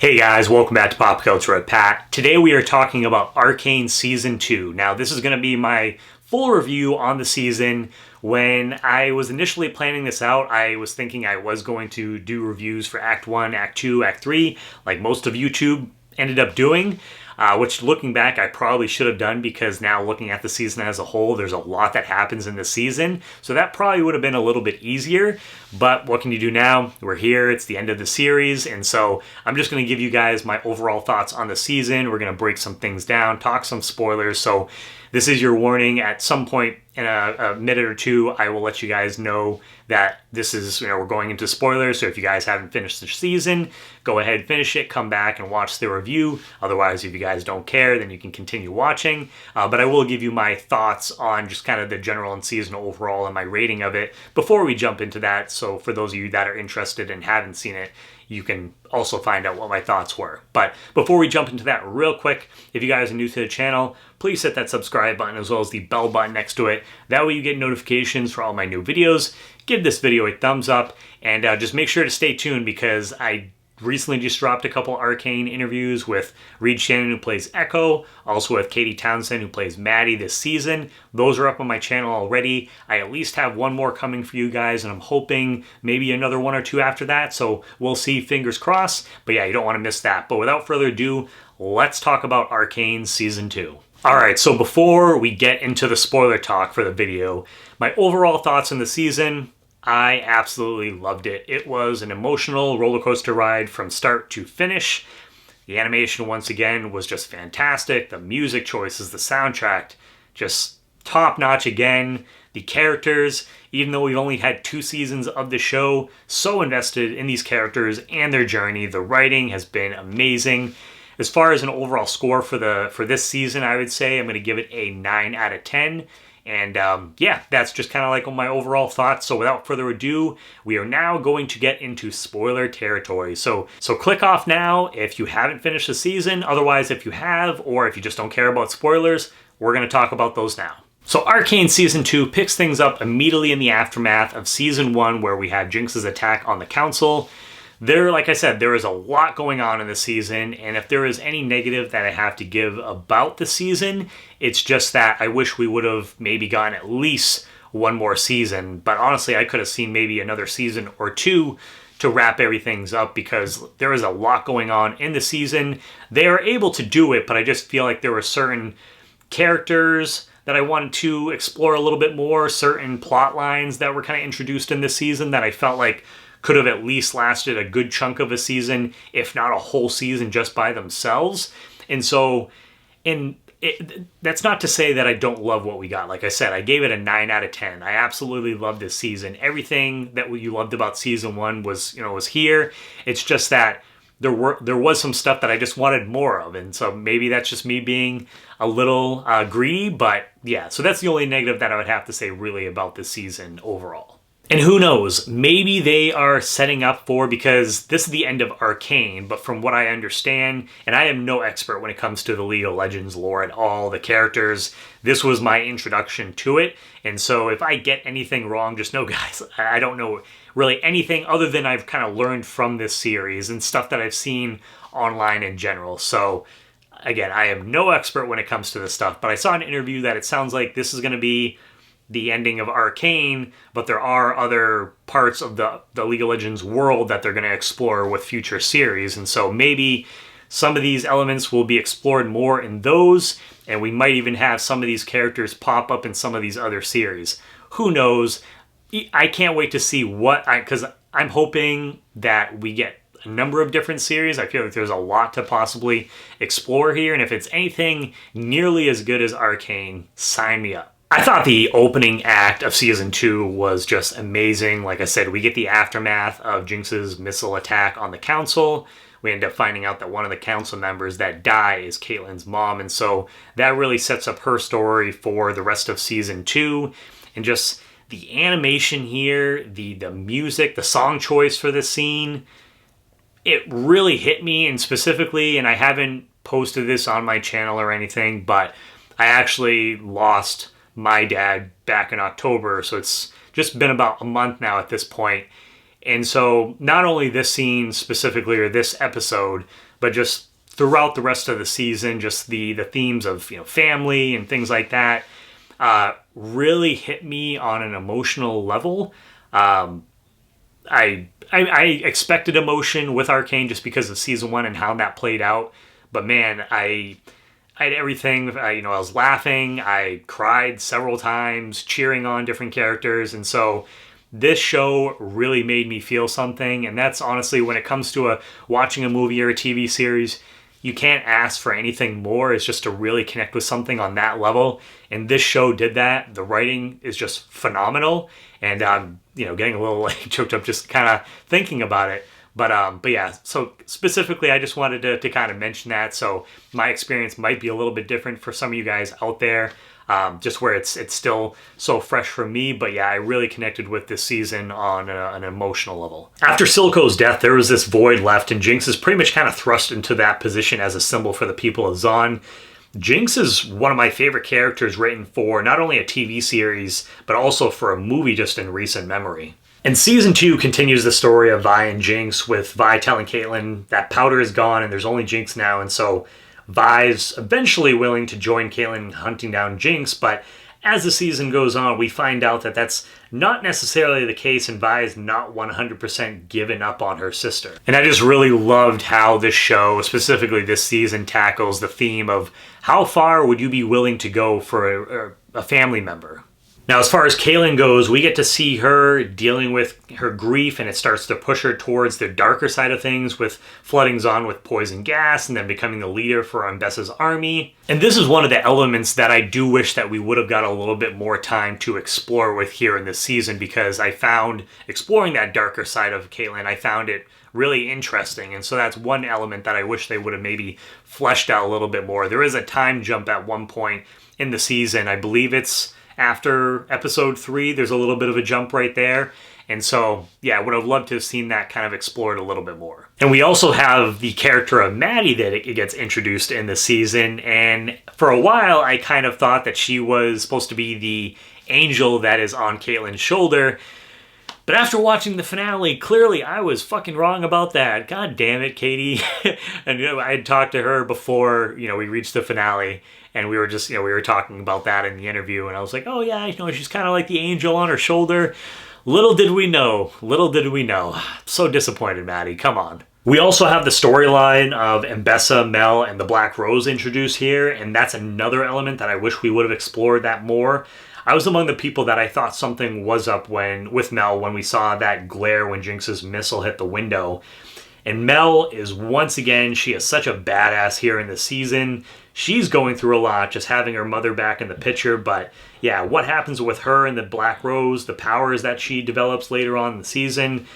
Hey guys, welcome back to Pop Culture with Pat. Today we are talking about Arcane Season 2. Now this is going to be my full review on the season. When I was initially planning this out, I was thinking I was going to do reviews for Act 1, Act 2, Act 3, like most of YouTube ended up doing. Which looking back, I probably should have done because now looking at the season as a whole, there's a lot that happens in the season. So that probably would have been a little bit easier. But what can you do now? We're here. It's the end of the series. And so I'm just going to give you guys my overall thoughts on the season. We're going to break some things down, talk some spoilers. So this is your warning. At some point in a minute or two, I will let you guys know that this is, we're going into spoilers. So if you guys haven't finished the season, go ahead, finish it, come back and watch the review. Otherwise, if you guys don't care, then you can continue watching. But I will give you my thoughts on just kind of the general and season overall and my rating of it before we jump into that. So for those of you that are interested and haven't seen it, you can also find out what my thoughts were. But before we jump into that real quick, if you guys are new to the channel, please hit that subscribe button as well as the bell button next to it. That way you get notifications for all my new videos. Give this video a thumbs up and just make sure to stay tuned because I recently just dropped a couple Arcane interviews with Reed Shannon, who plays Ekko, also with Katie Townsend, who plays Maddie this season. Those are up on my channel already. I at least have one more coming for you guys, and I'm hoping maybe another one or two after that, so we'll see, fingers crossed. But yeah, you don't want to miss that. But without further ado, let's talk about Arcane Season 2. Alright, so before we get into the spoiler talk for the video, my overall thoughts on the season, I absolutely loved it. It was an emotional roller coaster ride from start to finish. The animation, once again, was just fantastic. The music choices, the soundtrack, just top notch again. The characters, even though we've only had 2 seasons of the show, so invested in these characters and their journey. The writing has been amazing. As far as an overall score for this season, I would say I'm going to give it a 9 out of 10. And yeah, that's just kind of like my overall thoughts. So without further ado, we are now going to get into spoiler territory. So click off now if you haven't finished the season. Otherwise, if you have, or if you just don't care about spoilers, we're going to talk about those now. So Arcane Season 2 picks things up immediately in the aftermath of Season 1, where we had Jinx's attack on the council. Like I said, there is a lot going on in the season, and if there is any negative that I have to give about the season, it's just that I wish we would have maybe gotten at least one more season. But honestly, I could have seen maybe another season or two to wrap everything up because there is a lot going on in the season. They are able to do it, but I just feel like there were certain characters that I wanted to explore a little bit more, certain plot lines that were kind of introduced in this season that I felt like could have at least lasted a good chunk of a season, if not a whole season just by themselves. And so, that's not to say that I don't love what we got. Like I said, I gave it a 9 out of 10. I absolutely loved this season. Everything that you loved about Season 1 was here. It's just that there was some stuff that I just wanted more of. And so maybe that's just me being a little greedy. But yeah, so that's the only negative that I would have to say really about this season overall. And who knows, maybe they are setting up for, because this is the end of Arcane, but from what I understand, and I am no expert when it comes to the League of Legends lore at all, the characters, this was my introduction to it, and so if I get anything wrong, just know guys, I don't know really anything other than I've kind of learned from this series and stuff that I've seen online in general. So again, I am no expert when it comes to this stuff, but I saw an interview that it sounds like this is going to be the ending of Arcane, but there are other parts of the League of Legends world that they're going to explore with future series. And so maybe some of these elements will be explored more in those, and we might even have some of these characters pop up in some of these other series. Who knows? I can't wait to see because I'm hoping that we get a number of different series. I feel like there's a lot to possibly explore here, and if it's anything nearly as good as Arcane, sign me up. I thought the opening act of Season 2 was just amazing. Like I said, we get the aftermath of Jinx's missile attack on the council. We end up finding out that one of the council members that die is Caitlyn's mom, and so that really sets up her story for the rest of Season 2. And just the animation here, the music, the song choice for this scene, it really hit me, and specifically, and I haven't posted this on my channel or anything, but I actually lost my dad back in October, so it's just been about a month now at this point. And so not only this scene specifically or this episode, but just throughout the rest of the season, just the themes of family and things like that really hit me on an emotional level. I expected emotion with Arcane just because of season 1 and how that played out, but man, I had everything. I was laughing, I cried several times, cheering on different characters, and so this show really made me feel something. And that's honestly, when it comes to watching a movie or a TV series, you can't ask for anything more. It's just to really connect with something on that level. And this show did that. The writing is just phenomenal. And I'm, getting a little choked up just kind of thinking about it. But yeah, so specifically, I just wanted to kind of mention that. So my experience might be a little bit different for some of you guys out there. Just where it's still so fresh for me. But yeah, I really connected with this season on an emotional level. After Silco's death, there was this void left, and Jinx is pretty much kind of thrust into that position as a symbol for the people of Zaun. Jinx is one of my favorite characters written for not only a TV series, but also for a movie just in recent memory. And season 2 continues the story of Vi and Jinx, with Vi telling Caitlyn that Powder is gone and there's only Jinx now, and so Vi's eventually willing to join Caitlyn in hunting down Jinx, but as the season goes on, we find out that that's not necessarily the case, and Vi is not 100% given up on her sister. And I just really loved how this show, specifically this season, tackles the theme of how far would you be willing to go for a family member. Now, as far as Caitlyn goes, we get to see her dealing with her grief, and it starts to push her towards the darker side of things, with flooding Zaun with poison gas and then becoming the leader for Ambessa's army. And this is one of the elements that I do wish that we would have got a little bit more time to explore with here in this season, because I found exploring that darker side of Caitlyn, I found it really interesting. And so that's one element that I wish they would have maybe fleshed out a little bit more. There is a time jump at one point in the season. I believe it's after episode 3, there's a little bit of a jump right there. And so, yeah, I would have loved to have seen that kind of explored a little bit more. And we also have the character of Maddie that it gets introduced in the season. And for a while, I kind of thought that she was supposed to be the angel that is on Caitlyn's shoulder. But after watching the finale, clearly I was fucking wrong about that. God damn it, Katie. And I had talked to her before, we reached the finale. And we were just, we were talking about that in the interview. And I was like, oh yeah, she's kind of like the angel on her shoulder. Little did we know. So disappointed, Maddie. Come on. We also have the storyline of Ambessa, Mel, and the Black Rose introduced here. And that's another element that I wish we would have explored that more. I was among the people that I thought something was up with Mel when we saw that glare when Jinx's missile hit the window. And Mel is, once again, she is such a badass here in the season. She's going through a lot, just having her mother back in the picture. But yeah, what happens with her and the Black Rose, the powers that she develops later on in the season,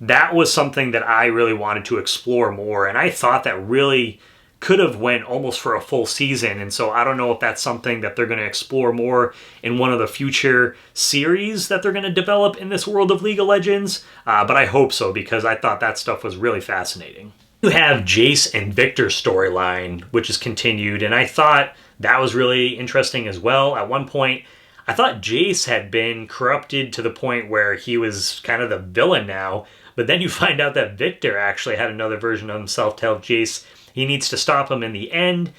that was something that I really wanted to explore more. And I thought that really could have went almost for a full season. And so I don't know if that's something that they're going to explore more in one of the future series that they're going to develop in this world of League of Legends. But I hope so, because I thought that stuff was really fascinating. You have Jayce and Viktor's storyline, which is continued, and I thought that was really interesting as well. At one point, I thought Jayce had been corrupted to the point where he was kind of the villain now, but then you find out that Viktor actually had another version of himself to help Jayce. He needs to stop him in the end.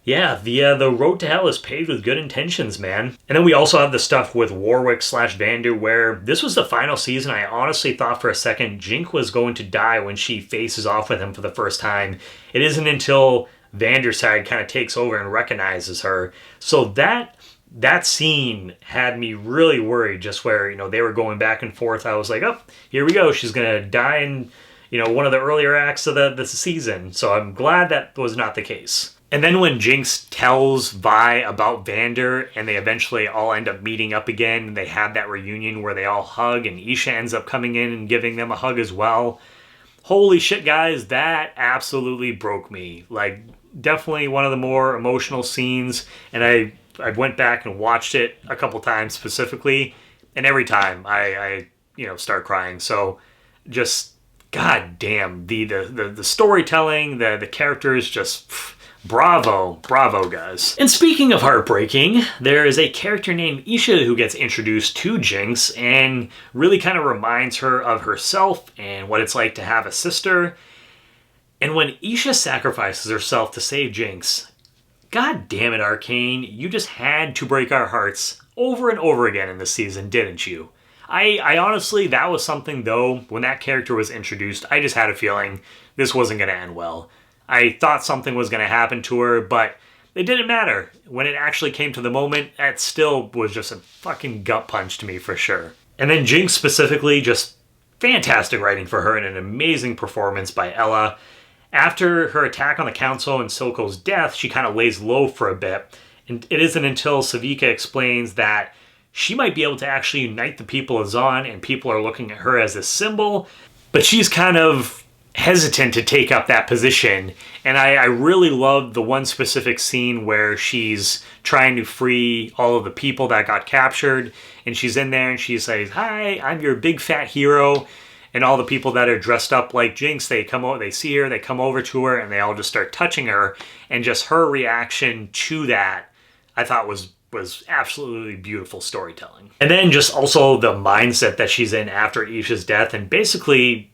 Yeah, the road to hell is paved with good intentions, man. And then we also have the stuff with Warwick/Vander, where this was the final season. I honestly thought for a second Jinx was going to die when she faces off with him for the first time. It isn't until Vander's side kind of takes over and recognizes her. So that scene had me really worried, just where, they were going back and forth. I was like, oh, here we go. She's going to die in, one of the earlier acts of the season. So I'm glad that was not the case. And then when Jinx tells Vi about Vander and they eventually all end up meeting up again, they have that reunion where they all hug and Isha ends up coming in and giving them a hug as well. Holy shit, guys, that absolutely broke me. Like, definitely one of the more emotional scenes. And I went back and watched it a couple times specifically, and every time I start crying. So just, god damn, the storytelling, the characters, just bravo guys. And speaking of heartbreaking, there is a character named Isha who gets introduced to Jinx and really kind of reminds her of herself and what it's like to have a sister. And when Isha sacrifices herself to save Jinx, god damn it, Arcane, you just had to break our hearts over and over again in this season, didn't you? I honestly, that was something though, when that character was introduced, I just had a feeling this wasn't going to end well. I thought something was going to happen to her, but it didn't matter. When it actually came to the moment, that still was just a fucking gut punch to me for sure. And then Jinx specifically, just fantastic writing for her and an amazing performance by Ella. After her attack on the council and Silco's death, she kind of lays low for a bit. And it isn't until Savika explains that she might be able to actually unite the people of Zaun and people are looking at her as a symbol, but she's kind of hesitant to take up that position. And I really love the one specific scene where she's trying to free all of the people that got captured, and she's in there and she says, "Hi, I'm your big fat hero." And all the people that are dressed up like Jinx, they come over, they see her, they come over to her, and they all just start touching her. And just her reaction to that, I thought was absolutely beautiful storytelling. And then just also the mindset that she's in after Isha's death, and basically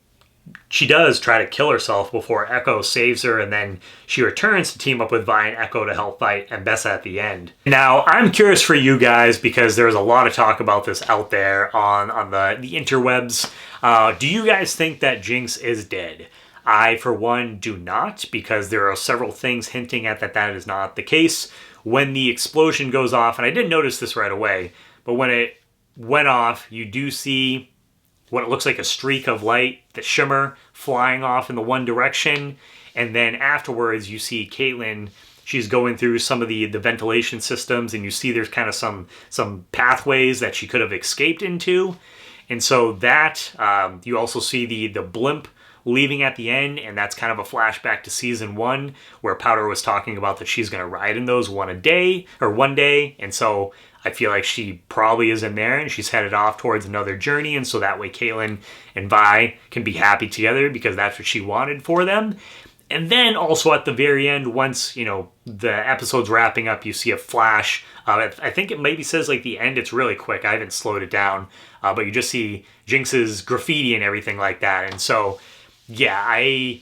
she does try to kill herself before Ekko saves her, and then she returns to team up with Vi and Ekko to help fight Ambessa at the end. Now, I'm curious for you guys, because there's a lot of talk about this out there on the interwebs. Do you guys think that Jinx is dead? I, for one, do not, because there are several things hinting at that is not the case. When the explosion goes off, and I didn't notice this right away, but when it went off, you do see what it looks like a streak of light, the shimmer, flying off in the one direction. And then afterwards, you see Caitlyn, she's going through some of the ventilation systems, and you see there's kind of some pathways that she could have escaped into. And so that, you also see the blimp leaving at the end, and that's kind of a flashback to season 1, where Powder was talking about that she's going to ride in those one day. And so I feel like she probably is in there, and she's headed off towards another journey, and so that way Caitlyn and Vi can be happy together, because that's what she wanted for them. And then also at the very end, once, you know, the episode's wrapping up, you see a flash. I think it maybe says like the end. It's really quick. I haven't slowed it down. But you just see Jinx's graffiti and everything like that. And so, yeah, I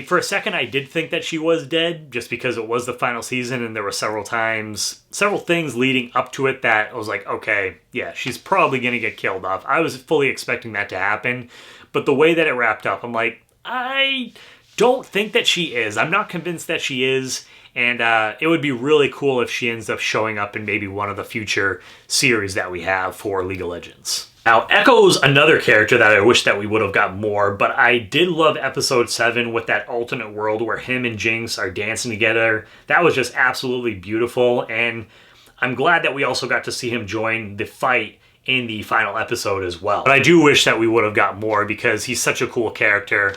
for a second, I did think that she was dead, just because it was the final season and there were several things leading up to it that I was like, okay, yeah, she's probably going to get killed off. I was fully expecting that to happen. But the way that it wrapped up, I'm like, I don't think that she is. I'm not convinced that she is. And it would be really cool if she ends up showing up in maybe one of the future series that we have for League of Legends. Now, Ekko's another character that I wish that we would have got more, but I did love episode 7 with that alternate world where him and Jinx are dancing together. That was just absolutely beautiful, and I'm glad that we also got to see him join the fight in the final episode as well. But I do wish that we would have got more, because he's such a cool character.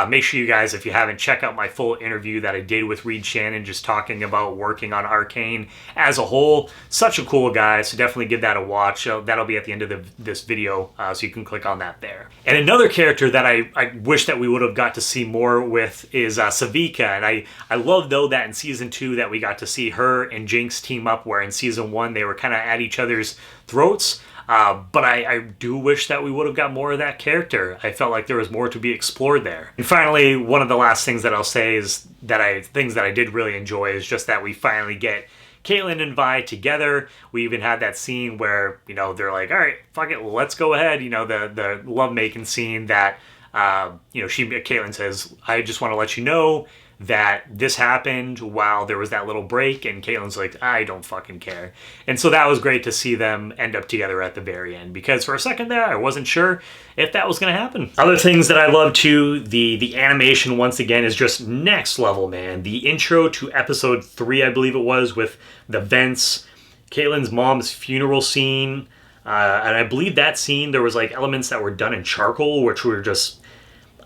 Make sure you guys, if you haven't, check out my full interview that I did with Reed Shannon, just talking about working on Arcane as a whole. Such a cool guy, so definitely give that a watch. That'll be at the end of this video, so you can click on that there. And another character that I wish that we would have got to see more with is Savika. And I love, though, that in Season 2 that we got to see her and Jinx team up, where in Season 1 they were kind of at each other's throats. But I do wish that we would have got more of that character. I felt like there was more to be explored there. And finally, one of the last things that I'll say is that things that I did really enjoy is just that we finally get Caitlyn and Vi together. We even had that scene where, you know, they're like, all right, fuck it, let's go ahead. You know, the lovemaking scene that, you know, Caitlyn says, I just want to let you know that this happened while there was that little break, and Caitlyn's like, I don't fucking care. And so that was great to see them end up together at the very end, because for a second there, I wasn't sure if that was going to happen. Other things that I love too, the animation once again is just next level, man. The intro to episode 3, I believe it was, with the vents, Caitlyn's mom's funeral scene, and I believe that scene, there was like elements that were done in charcoal, which were just,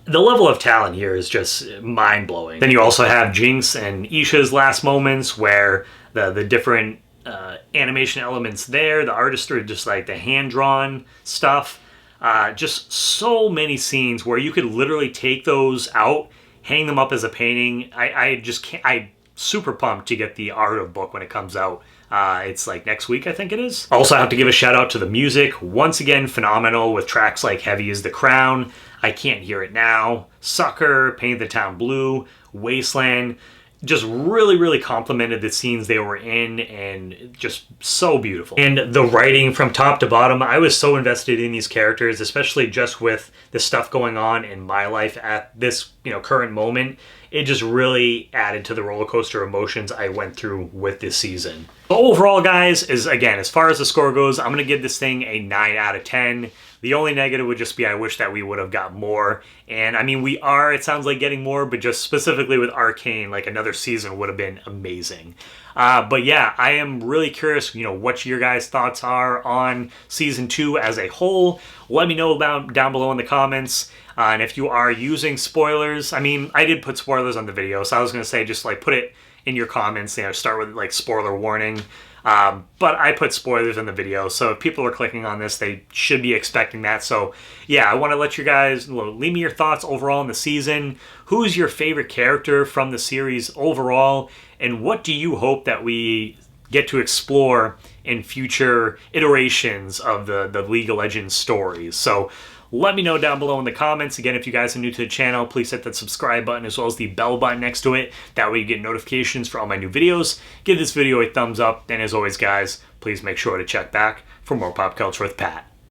the level of talent here is just mind-blowing. Then you also have Jinx and Isha's last moments, where the different animation elements there, the artists are just like the hand-drawn stuff. Just so many scenes where you could literally take those out, hang them up as a painting. I just can't, super pumped to get the art of book when it comes out. It's like next week, I think it is. Also, I have to give a shout out to the music. Once again, phenomenal with tracks like Heavy is the Crown, I Can't Hear It Now, Sucker, Paint the Town Blue, Wasteland. Just really, really complimented the scenes they were in, and just so beautiful. And the writing from top to bottom, I was so invested in these characters, especially just with the stuff going on in my life at this, current moment. It just really added to the roller coaster emotions I went through with this season. But overall, guys, as far as the score goes, I'm going to give this thing a 9 out of 10. The only negative would just be I wish that we would have got more. And I mean, we are, it sounds like, getting more, but just specifically with Arcane, like another season would have been amazing. But yeah, I am really curious, what your guys' thoughts are on season 2 as a whole. Let me know down below in the comments. And if you are using spoilers, I mean, I did put spoilers on the video, so I was going to say just like put it in your comments, start with like spoiler warning. But I put spoilers in the video, so if people are clicking on this, they should be expecting that. So yeah, I want to let you guys leave me your thoughts overall in the season. Who's your favorite character from the series overall? And what do you hope that we get to explore in future iterations of the League of Legends stories? So let me know down below in the comments. Again, if you guys are new to the channel, please hit that subscribe button as well as the bell button next to it. That way you get notifications for all my new videos. Give this video a thumbs up. And as always, guys, please make sure to check back for more Pop Culture with Pat.